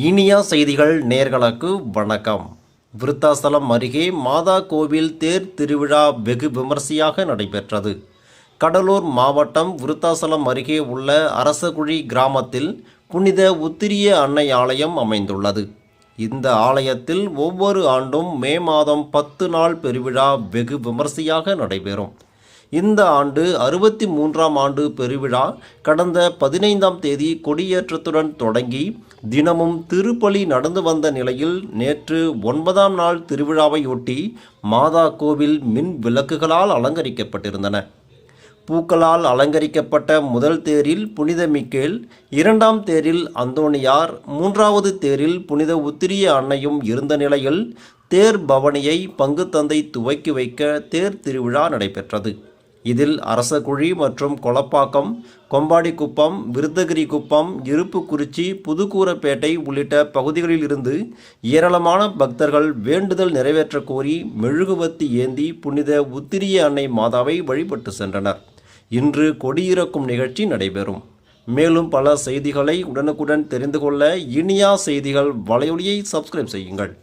இனியா செய்திகள் நேயர்களுக்கு வணக்கம். விருத்தாசலம் அருகே மாதா கோவில் தேர் திருவிழா வெகு விமர்சையாக நடைபெற்றது. கடலூர் மாவட்டம் விருத்தாசலம் அருகே உள்ள அரசகுழி கிராமத்தில் புனித உத்திரிய அன்னை ஆலயம் அமைந்துள்ளது. இந்த ஆலயத்தில் ஒவ்வொரு ஆண்டும் மே மாதம் 10 நாள் பெருவிழா வெகு விமர்சையாக நடைபெறும். இந்த ஆண்டு 63ஆம் ஆண்டு பெருவிழா கடந்த 15ஆம் தேதி கொடியேற்றத்துடன் தொடங்கி தினமும் திருப்பலி நடந்து வந்த நிலையில் நேற்று 9ஆம் நாள் திருவிழாவையொட்டி மாதா கோவில் மின் விளக்குகளால் அலங்கரிக்கப்பட்டிருந்தன. பூக்களால் அலங்கரிக்கப்பட்ட முதல் தேரில் புனித மிக்கேல், 2ஆம் தேரில் அந்தோணியார், 3வது தேரில் புனித உத்திரிய அன்னையும் இருந்த நிலையில் தேர் பவனியை பங்குத்தந்தை துவக்கி வைக்க தேர் திருவிழா நடைபெற்றது. இதில் அரசகுழி மற்றும் கொளப்பாக்கம், கொம்பாடிக்குப்பம், விருத்தகிரி குப்பம், இருப்புக்குறிச்சி, புதுக்கூரப்பேட்டை உள்ளிட்ட பகுதிகளில் இருந்து ஏராளமான பக்தர்கள் வேண்டுதல் நிறைவேற்ற கோரி மெழுகுவத்தி ஏந்தி புனித உத்திரிய அன்னை மாதாவை வழிபட்டு சென்றனர். இன்று கொடியிறக்கும் நிகழ்ச்சி நடைபெறும். மேலும் பல செய்திகளை உடனுக்குடன் தெரிந்து கொள்ள இனியா செய்திகள் வலையொலியை சப்ஸ்கிரைப் செய்யுங்கள்.